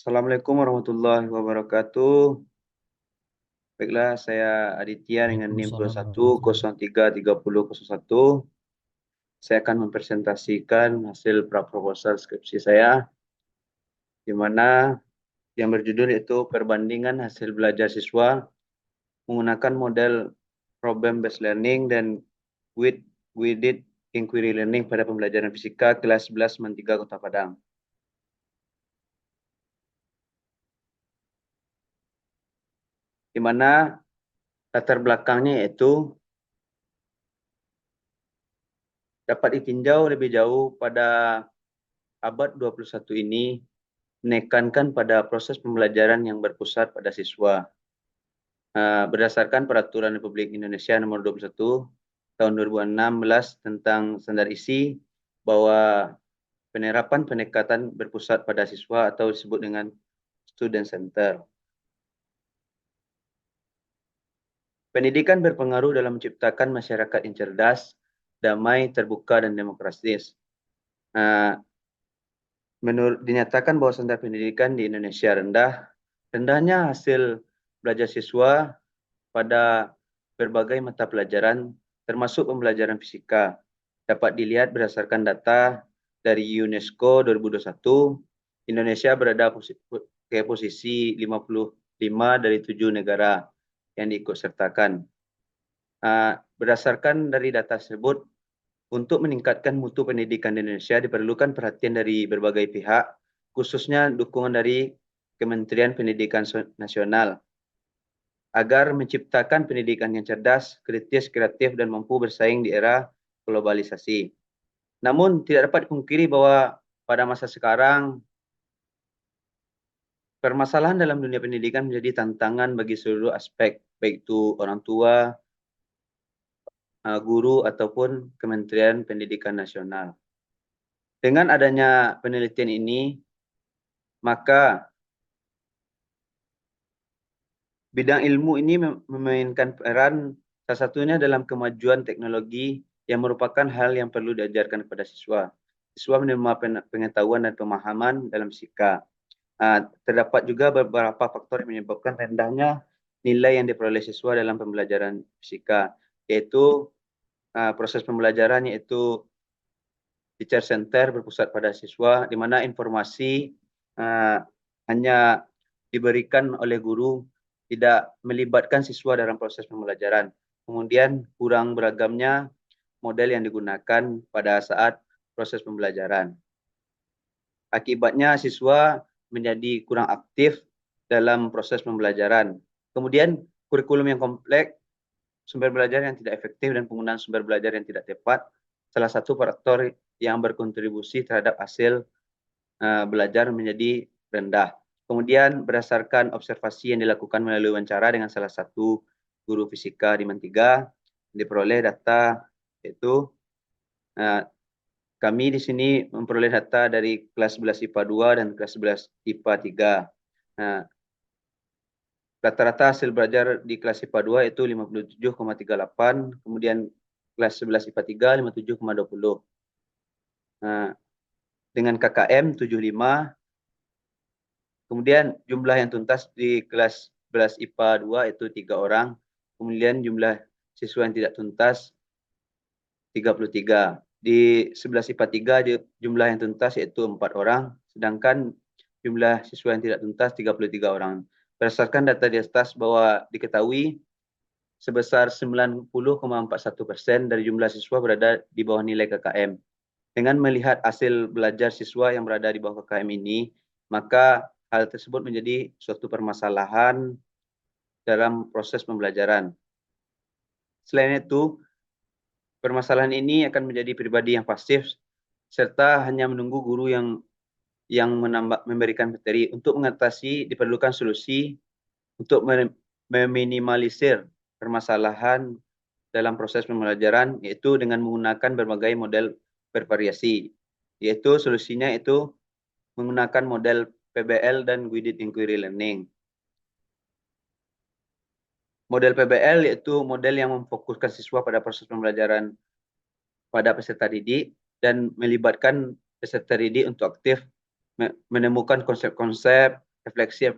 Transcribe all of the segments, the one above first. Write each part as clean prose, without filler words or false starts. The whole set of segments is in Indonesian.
Assalamualaikum warahmatullahi wabarakatuh. Baiklah, saya Aditya dengan NIM Waalaikumsalam warahmatullahi 21033001. Saya akan mempresentasikan hasil praproposal skripsi saya, di mana yang berjudul yaitu perbandingan hasil belajar siswa menggunakan model problem based learning dan with guided inquiry learning pada pembelajaran fisika kelas 11 MAN 3 Kota Padang. Di mana latar belakangnya yaitu dapat ditinjau lebih jauh pada abad 21 ini menekankan pada proses pembelajaran yang berpusat pada siswa. Berdasarkan Peraturan Republik Indonesia Nomor 21 Tahun 2016 tentang standar isi, bahwa penerapan pendekatan berpusat pada siswa atau disebut dengan student center. Pendidikan berpengaruh dalam menciptakan masyarakat yang cerdas, damai, terbuka, dan demokratis. Dinyatakan bahwa standar pendidikan di Indonesia rendah. Rendahnya hasil belajar siswa pada berbagai mata pelajaran, termasuk pembelajaran fisika, dapat dilihat berdasarkan data dari UNESCO 2021. Indonesia berada ke posisi 55 dari 7 negara yang diikutsertakan. Berdasarkan dari data tersebut, untuk meningkatkan mutu pendidikan di Indonesia diperlukan perhatian dari berbagai pihak, khususnya dukungan dari Kementerian Pendidikan Nasional, agar menciptakan pendidikan yang cerdas, kritis, kreatif, dan mampu bersaing di era globalisasi. Namun tidak dapat dipungkiri bahwa pada masa sekarang, permasalahan dalam dunia pendidikan menjadi tantangan bagi seluruh aspek, baik itu orang tua, guru, ataupun Kementerian Pendidikan Nasional. Dengan adanya penelitian ini, maka bidang ilmu ini memainkan peran salah satunya dalam kemajuan teknologi yang merupakan hal yang perlu diajarkan kepada siswa. Siswa menerima pengetahuan dan pemahaman dalam fisika. Terdapat juga beberapa faktor yang menyebabkan rendahnya nilai yang diperoleh siswa dalam pembelajaran fisika, yaitu proses pembelajaran yaitu teacher center berpusat pada siswa, di mana informasi hanya diberikan oleh guru, tidak melibatkan siswa dalam proses pembelajaran. Kemudian kurang beragamnya model yang digunakan pada saat proses pembelajaran. Akibatnya siswa menjadi kurang aktif dalam proses pembelajaran. Kemudian kurikulum yang kompleks, sumber belajar yang tidak efektif, dan penggunaan sumber belajar yang tidak tepat, salah satu faktor yang berkontribusi terhadap hasil belajar menjadi rendah. Kemudian berdasarkan observasi yang dilakukan melalui wawancara dengan salah satu guru fisika di MAN 3, diperoleh data yaitu kami di sini memperoleh data dari kelas 11 IPA 2 dan kelas 11 IPA 3. Rata-rata hasil belajar di kelas IPA 2 itu 57,38, kemudian kelas 11 IPA 3 57,20. Dengan KKM 75, kemudian jumlah yang tuntas di kelas 11 IPA 2 itu 3 orang, kemudian jumlah siswa yang tidak tuntas 33. Di 11 IPA 3 jumlah yang tuntas yaitu 4 orang, sedangkan jumlah siswa yang tidak tuntas 33 orang. Berdasarkan data di atas bahwa diketahui sebesar 90,41% dari jumlah siswa berada di bawah nilai KKM. Dengan melihat hasil belajar siswa yang berada di bawah KKM ini, maka hal tersebut menjadi suatu permasalahan dalam proses pembelajaran. Selain itu, permasalahan ini akan menjadi pribadi yang pasif serta hanya menunggu guru yang memberikan materi. Untuk mengatasi, diperlukan solusi untuk meminimalisir permasalahan dalam proses pembelajaran, yaitu dengan menggunakan berbagai model bervariasi. Yaitu solusinya itu menggunakan model PBL dan guided inquiry learning. Model PBL yaitu model yang memfokuskan siswa pada proses pembelajaran pada peserta didik dan melibatkan peserta didik untuk aktif menemukan konsep-konsep, refleksi,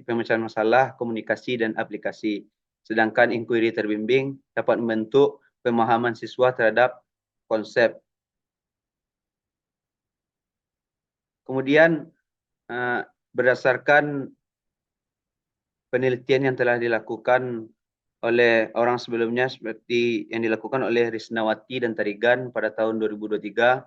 pemecahan masalah, komunikasi, dan aplikasi. Sedangkan inquiry terbimbing dapat membentuk pemahaman siswa terhadap konsep. Kemudian berdasarkan penelitian yang telah dilakukan oleh orang sebelumnya seperti yang dilakukan oleh Risnawati dan Tarigan pada tahun 2023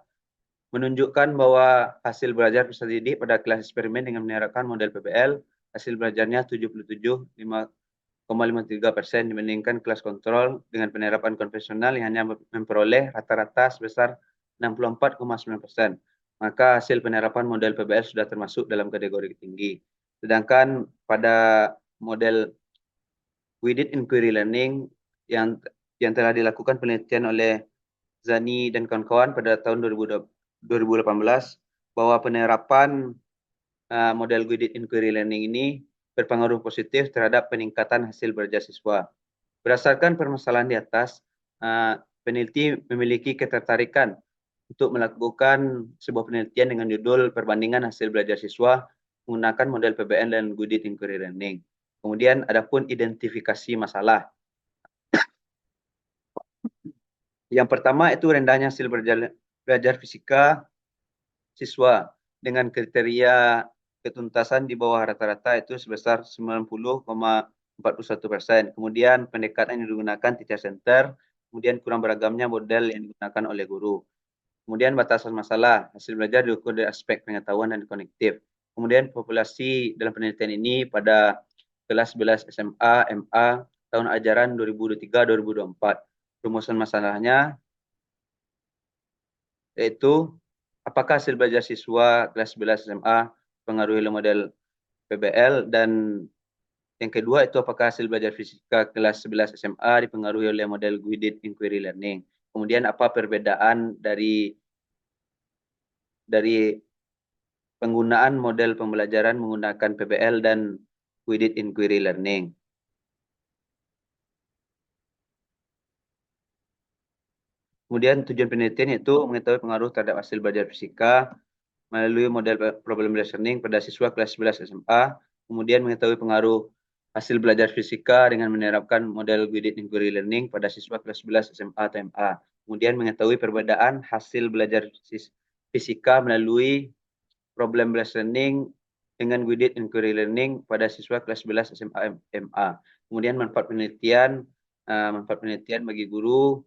menunjukkan bahwa hasil belajar peserta didik pada kelas eksperimen dengan menerapkan model PBL hasil belajarnya 77,53% dibandingkan kelas kontrol dengan penerapan konvensional yang hanya memperoleh rata-rata sebesar 64,9%. Maka hasil penerapan model PBL sudah termasuk dalam kategori tinggi. Sedangkan pada model guided inquiry learning yang telah dilakukan penelitian oleh Zani dan kawan-kawan pada tahun 2018 bahwa penerapan model guided inquiry learning ini berpengaruh positif terhadap peningkatan hasil belajar siswa. Berdasarkan permasalahan di atas, peneliti memiliki ketertarikan untuk melakukan sebuah penelitian dengan judul perbandingan hasil belajar siswa menggunakan model PBL dan guided inquiry learning. Kemudian adapun identifikasi masalah. Yang pertama itu rendahnya hasil belajar fisika siswa dengan kriteria ketuntasan di bawah rata-rata itu sebesar 90,41%. Kemudian pendekatan yang digunakan teacher center, kemudian kurang beragamnya model yang digunakan oleh guru. Kemudian batasan masalah, hasil belajar diukur dari aspek pengetahuan dan konektif. Kemudian populasi dalam penelitian ini pada kelas 11 SMA, MA, tahun ajaran 2023-2024. Rumusan masalahnya yaitu apakah hasil belajar siswa kelas 11 SMA dipengaruhi oleh model PBL, dan yang kedua itu apakah hasil belajar fisika kelas 11 SMA dipengaruhi oleh model guided inquiry learning. Kemudian apa perbedaan dari penggunaan model pembelajaran menggunakan PBL dan guided inquiry learning. Kemudian tujuan penelitian itu mengetahui pengaruh terhadap hasil belajar fisika melalui model problem listening pada siswa kelas 11 SMA, kemudian mengetahui pengaruh hasil belajar fisika dengan menerapkan model guided inquiry learning pada siswa kelas 11 SMA atau MA, kemudian mengetahui perbedaan hasil belajar fisika melalui problem listening dengan guided inquiry learning pada siswa kelas 11 SMA MA. Kemudian manfaat penelitian bagi guru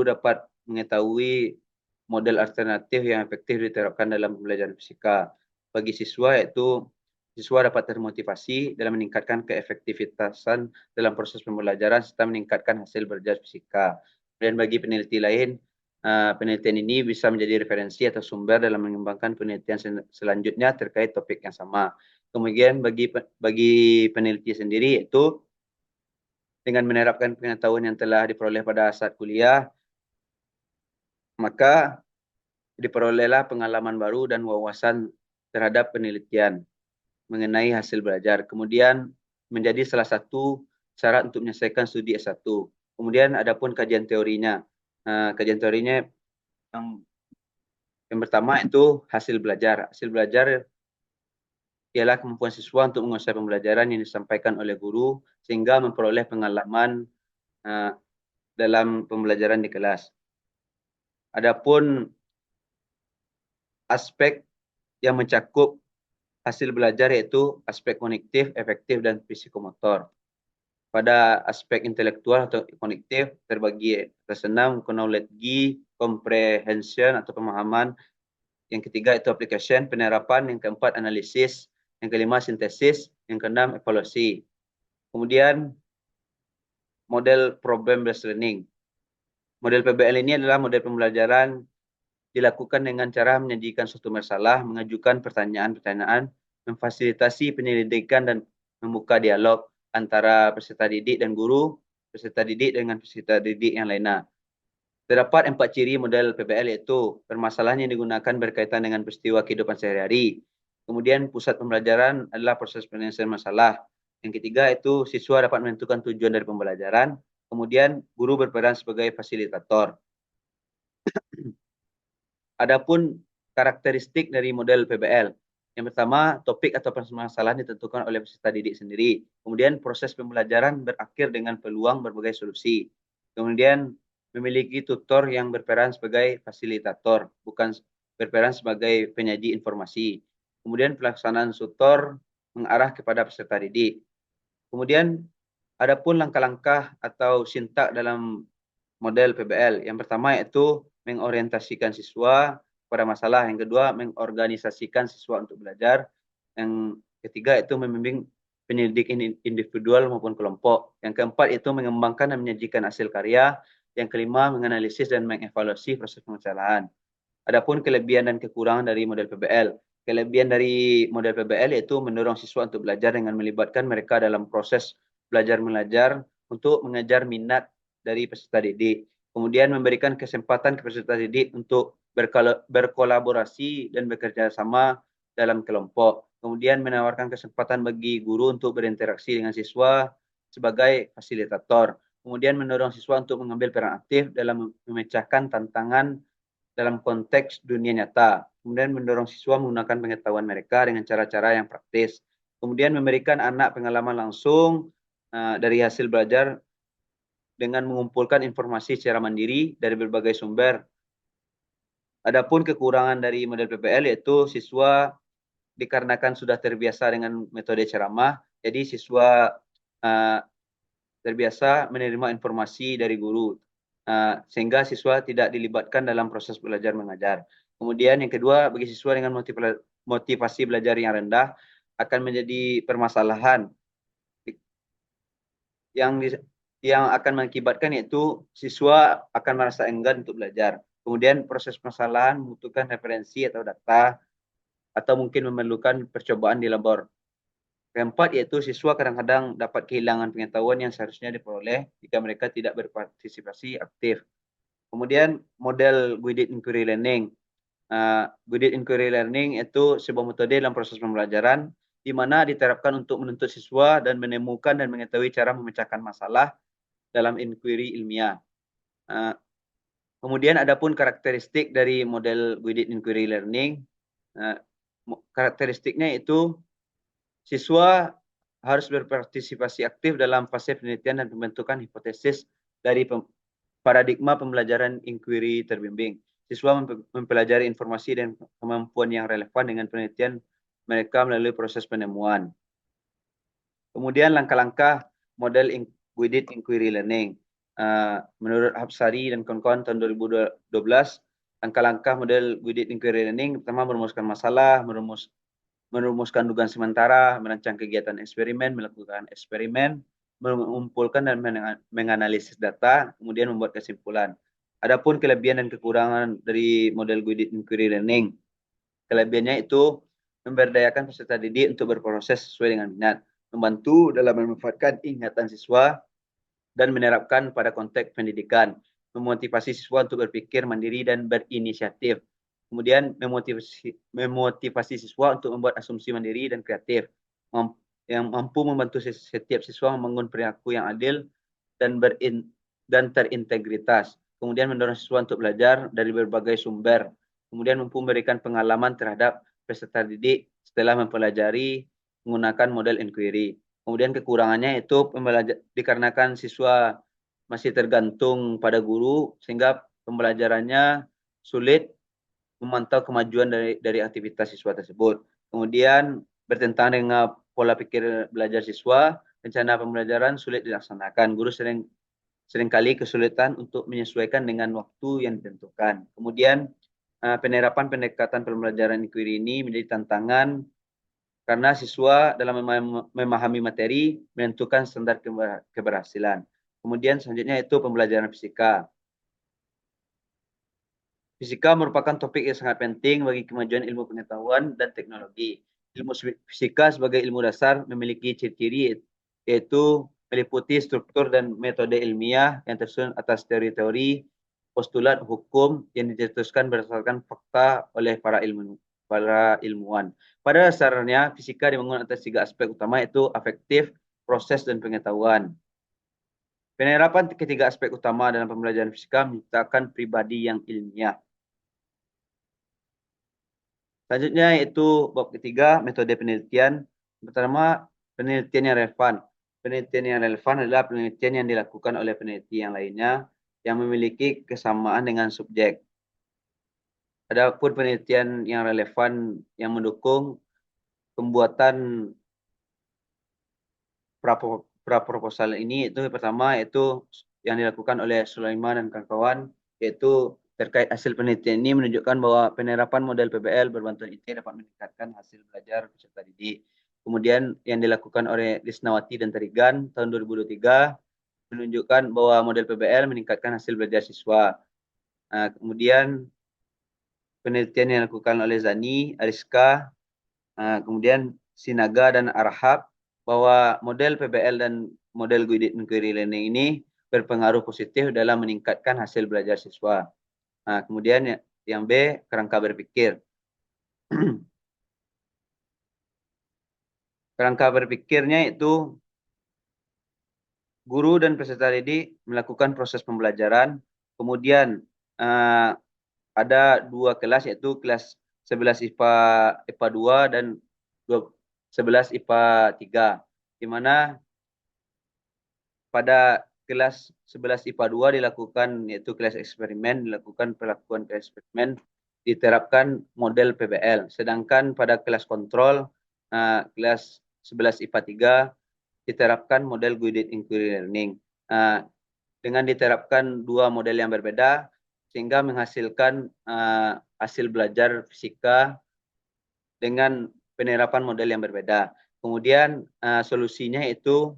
dapat mengetahui model alternatif yang efektif diterapkan dalam pembelajaran fisika. Bagi siswa yaitu siswa dapat termotivasi dalam meningkatkan keefektivitasan dalam proses pembelajaran serta meningkatkan hasil belajar fisika. Dan bagi peneliti lain, penelitian ini bisa menjadi referensi atau sumber dalam mengembangkan penelitian selanjutnya terkait topik yang sama. Kemudian bagi peneliti sendiri itu dengan menerapkan pengetahuan yang telah diperoleh pada saat kuliah, maka diperolehlah pengalaman baru dan wawasan terhadap penelitian mengenai hasil belajar. Kemudian menjadi salah satu syarat untuk menyelesaikan studi S1. Kemudian adapun kajian teorinya. Kajian teorinya yang pertama itu hasil belajar. Hasil belajar ialah kemampuan siswa untuk menguasai pembelajaran yang disampaikan oleh guru sehingga memperoleh pengalaman dalam pembelajaran di kelas. Adapun aspek yang mencakup hasil belajar yaitu aspek kognitif, efektif, dan psikomotor. Pada aspek intelektual atau kognitif terbagi atas 6, knowledge, comprehension atau pemahaman. Yang ketiga itu application, penerapan. Yang keempat analisis. Yang kelima sintesis. Yang keenam evaluasi. Kemudian model problem based learning. Model PBL ini adalah model pembelajaran dilakukan dengan cara menyajikan suatu masalah, mengajukan pertanyaan-pertanyaan, memfasilitasi penyelidikan dan membuka dialog antara peserta didik dan guru, peserta didik dengan peserta didik yang lainnya. Terdapat 4 ciri model PBL yaitu permasalahan yang digunakan berkaitan dengan peristiwa kehidupan sehari-hari. Kemudian pusat pembelajaran adalah proses penyelesaian masalah. Yang ketiga itu siswa dapat menentukan tujuan dari pembelajaran. Kemudian guru berperan sebagai fasilitator. Adapun karakteristik dari model PBL. Yang pertama, topik atau permasalahan ditentukan oleh peserta didik sendiri. Kemudian proses pembelajaran berakhir dengan peluang berbagai solusi. Kemudian memiliki tutor yang berperan sebagai fasilitator, bukan berperan sebagai penyaji informasi. Kemudian pelaksanaan tutor mengarah kepada peserta didik. Kemudian adapun langkah-langkah atau sintak dalam model PBL. Yang pertama yaitu mengorientasikan siswa pada masalah. Yang kedua, mengorganisasikan siswa untuk belajar. Yang ketiga itu membimbing pendidik individual maupun kelompok. Yang keempat itu mengembangkan dan menyajikan hasil karya. Yang kelima, menganalisis dan mengevaluasi proses pemecahan. Adapun kelebihan dan kekurangan dari model PBL. Kelebihan dari model PBL yaitu mendorong siswa untuk belajar dengan melibatkan mereka dalam proses belajar mengajar untuk mengejar minat dari peserta didik. Kemudian memberikan kesempatan ke peserta didik untuk berkolaborasi dan bekerja sama dalam kelompok. Kemudian menawarkan kesempatan bagi guru untuk berinteraksi dengan siswa sebagai fasilitator. Kemudian mendorong siswa untuk mengambil peran aktif dalam memecahkan tantangan dalam konteks dunia nyata. Kemudian mendorong siswa menggunakan pengetahuan mereka dengan cara-cara yang praktis. Kemudian memberikan anak pengalaman langsung dari hasil belajar dengan mengumpulkan informasi secara mandiri dari berbagai sumber. Adapun kekurangan dari model PBL yaitu siswa dikarenakan sudah terbiasa dengan metode ceramah, jadi siswa terbiasa menerima informasi dari guru, sehingga siswa tidak dilibatkan dalam proses belajar mengajar. Kemudian yang kedua, bagi siswa dengan motivasi belajar yang rendah akan menjadi permasalahan yang akan mengakibatkan yaitu siswa akan merasa enggan untuk belajar. Kemudian proses permasalahan membutuhkan referensi atau data atau mungkin memerlukan percobaan di labor. Keempat yaitu siswa kadang-kadang dapat kehilangan pengetahuan yang seharusnya diperoleh jika mereka tidak berpartisipasi aktif. Kemudian model guided inquiry learning. Guided inquiry learning itu sebuah metode dalam proses pembelajaran di mana diterapkan untuk menuntut siswa dan menemukan dan mengetahui cara memecahkan masalah dalam inquiry ilmiah. Kemudian adapun karakteristik dari model guided inquiry learning, karakteristiknya itu siswa harus berpartisipasi aktif dalam fase penelitian dan pembentukan hipotesis dari paradigma pembelajaran inquiry terbimbing. Siswa mempelajari informasi dan kemampuan yang relevan dengan penelitian mereka melalui proses penemuan. Kemudian langkah-langkah model guided inquiry learning. Menurut Hapsari dan kawan-kawan tahun 2012, langkah-langkah model guided inquiry learning pertama merumuskan masalah, merumuskan dugaan sementara, merancang kegiatan eksperimen, melakukan eksperimen, mengumpulkan dan menganalisis data, kemudian membuat kesimpulan. Adapun kelebihan dan kekurangan dari model guided inquiry learning. Kelebihannya itu memberdayakan peserta didik untuk berproses sesuai dengan minat, membantu dalam memanfaatkan ingatan siswa, dan menerapkan pada konteks pendidikan, memotivasi siswa untuk berpikir mandiri dan berinisiatif. Kemudian memotivasi siswa untuk membuat asumsi mandiri dan kreatif, yang mampu membantu setiap siswa membangun perilaku yang adil dan terintegritas. Kemudian mendorong siswa untuk belajar dari berbagai sumber. Kemudian mampu memberikan pengalaman terhadap peserta didik setelah mempelajari menggunakan model inquiry. Kemudian kekurangannya itu dikarenakan siswa masih tergantung pada guru sehingga pembelajarannya sulit memantau kemajuan dari aktivitas siswa tersebut. Kemudian bertentangan dengan pola pikir belajar siswa, rencana pembelajaran sulit dilaksanakan. Guru seringkali kesulitan untuk menyesuaikan dengan waktu yang ditentukan. Kemudian penerapan pendekatan pembelajaran inquiry ini menjadi tantangan karena siswa dalam memahami materi menentukan standar keberhasilan. Kemudian selanjutnya itu pembelajaran fisika. Fisika merupakan topik yang sangat penting bagi kemajuan ilmu pengetahuan dan teknologi. Ilmu fisika sebagai ilmu dasar memiliki ciri-ciri yaitu meliputi struktur dan metode ilmiah yang tersusun atas teori-teori, postulat hukum yang dicetuskan berdasarkan fakta oleh para ilmuwan. Pada dasarnya, fisika dibangun atas 3 aspek utama yaitu afektif, proses, dan pengetahuan. Penerapan ketiga aspek utama dalam pembelajaran fisika menciptakan pribadi yang ilmiah. Selanjutnya yaitu bab ketiga, metode penelitian. Pertama, penelitian yang relevan. Penelitian yang relevan adalah penelitian yang dilakukan oleh peneliti yang lainnya yang memiliki kesamaan dengan subjek. Adapun penelitian yang relevan yang mendukung pembuatan praproposal ini itu pertama yaitu yang dilakukan oleh Sulaiman dan kawan-kawan, yaitu terkait hasil penelitian ini menunjukkan bahwa penerapan model PBL berbantuan IT dapat meningkatkan hasil belajar peserta didik. Kemudian yang dilakukan oleh Lisnawati dan Tarigan tahun 2023 menunjukkan bahwa model PBL meningkatkan hasil belajar siswa. Kemudian penelitian yang dilakukan oleh Zani, Ariska, kemudian Sinaga dan Arhab bahwa model PBL dan model guided inquiry learning ini berpengaruh positif dalam meningkatkan hasil belajar siswa. Kemudian yang B, kerangka berpikir. Kerangka berpikirnya itu guru dan peserta didik melakukan proses pembelajaran, kemudian ada dua kelas yaitu kelas 11 IPA 2 dan 11 IPA 3, di mana pada kelas 11 IPA 2 dilakukan yaitu kelas eksperimen, dilakukan perlakuan kelas eksperimen, diterapkan model PBL. Sedangkan pada kelas kontrol kelas 11 IPA 3 diterapkan model guided inquiry learning. Dengan diterapkan dua model yang berbeda sehingga menghasilkan hasil belajar fisika dengan penerapan model yang berbeda. Kemudian solusinya itu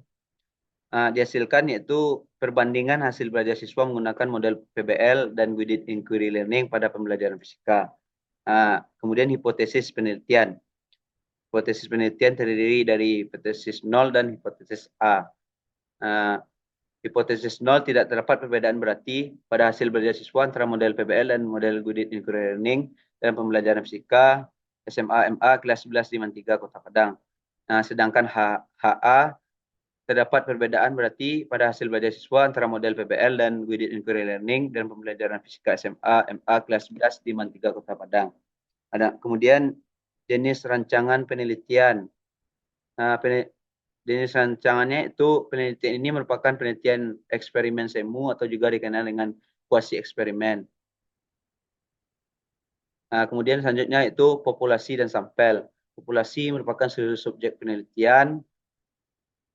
dihasilkan yaitu perbandingan hasil belajar siswa menggunakan model PBL dan guided inquiry learning pada pembelajaran fisika. Kemudian hipotesis penelitian. Hipotesis penelitian terdiri dari hipotesis 0 dan hipotesis A. Hipotesis 0 tidak terdapat perbedaan berarti pada hasil belajar siswa antara model PBL dan model guided inquiry learning dalam pembelajaran fisika SMA MA kelas 11 di Mantiga, Kota Padang. Sedangkan HA terdapat perbedaan berarti pada hasil belajar siswa antara model PBL dan guided inquiry learning dan pembelajaran fisika SMA MA kelas 11 di Mantiga, Kota Padang. Kemudian jenis rancangan penelitian. Jenis rancangannya itu penelitian ini merupakan penelitian eksperimen semu atau juga dikenal dengan kuasi eksperimen. Kemudian selanjutnya itu populasi dan sampel. Populasi merupakan seluruh subjek penelitian,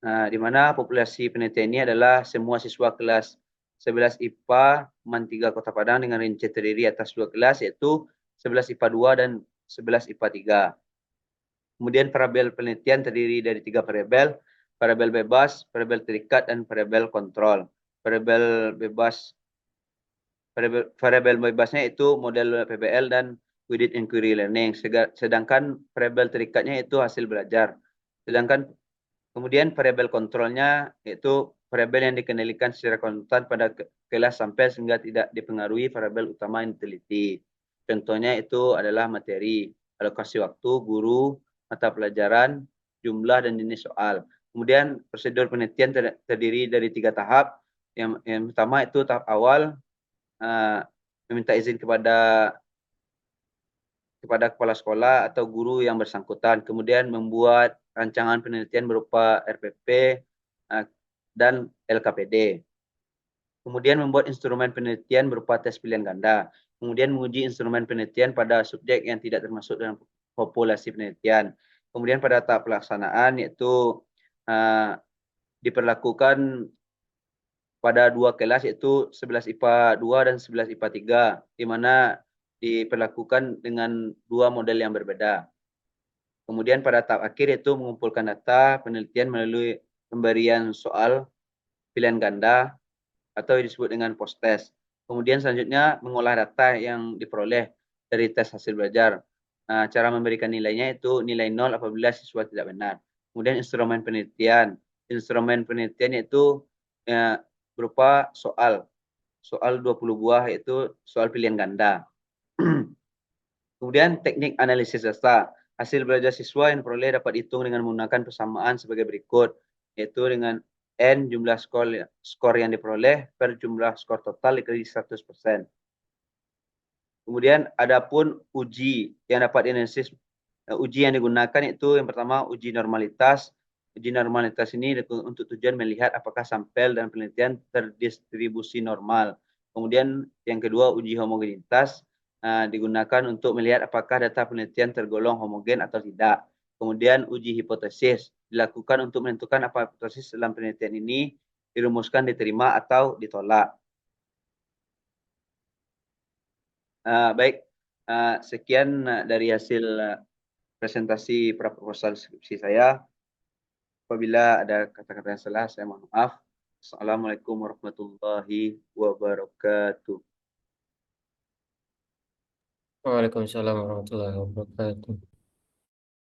di mana populasi penelitian ini adalah semua siswa kelas 11 IPA MAN 3 Kota Padang dengan rinci terdiri atas dua kelas yaitu 11 IPA 2 dan 11 IPA 3. Kemudian variabel penelitian terdiri dari 3 variabel, variabel bebas, variabel terikat, dan variabel kontrol. Variabel bebasnya itu model PBL dan guided inquiry learning, sedangkan variabel terikatnya itu hasil belajar. Sedangkan kemudian variabel kontrolnya yaitu variabel yang dikendalikan secara konstan pada kelas sampai sehingga tidak dipengaruhi variabel utama yang diteliti. Contohnya itu adalah materi, alokasi waktu, guru, mata pelajaran, jumlah, dan jenis soal. Kemudian prosedur penelitian terdiri dari 3 tahap. Yang pertama itu tahap awal, meminta izin kepada kepala sekolah atau guru yang bersangkutan. Kemudian membuat rancangan penelitian berupa RPP dan LKPD. Kemudian membuat instrumen penelitian berupa tes pilihan ganda. Kemudian menguji instrumen penelitian pada subjek yang tidak termasuk dalam populasi penelitian. Kemudian pada tahap pelaksanaan yaitu diperlakukan pada dua kelas yaitu 11 IPA 2 dan 11 IPA 3, di mana diperlakukan dengan dua model yang berbeda. Kemudian pada tahap akhir yaitu mengumpulkan data penelitian melalui pemberian soal pilihan ganda atau disebut dengan post test. Kemudian selanjutnya mengolah data yang diperoleh dari tes hasil belajar. Cara memberikan nilainya itu nilai 0 apabila siswa tidak benar. Kemudian instrumen penelitian. Instrumen penelitian itu berupa soal 20 buah yaitu soal pilihan ganda. Kemudian teknik analisis data. Hasil belajar siswa yang diperoleh dapat dihitung dengan menggunakan persamaan sebagai berikut, yaitu dengan N jumlah skor yang diperoleh per jumlah skor total dikali 100%. Kemudian adapun uji yang dapat dianalisis, uji yang digunakan itu yang pertama uji normalitas. Uji normalitas ini untuk tujuan melihat apakah sampel dan penelitian terdistribusi normal. Kemudian yang kedua uji homogenitas, digunakan untuk melihat apakah data penelitian tergolong homogen atau tidak. Kemudian uji hipotesis dilakukan untuk menentukan apa hipotesis dalam penelitian ini dirumuskan, diterima atau ditolak. Baik, sekian dari hasil presentasi proposal skripsi saya. Apabila ada kata-kata yang salah, saya mohon maaf. Assalamualaikum warahmatullahi wabarakatuh. Waalaikumsalam warahmatullahi wabarakatuh.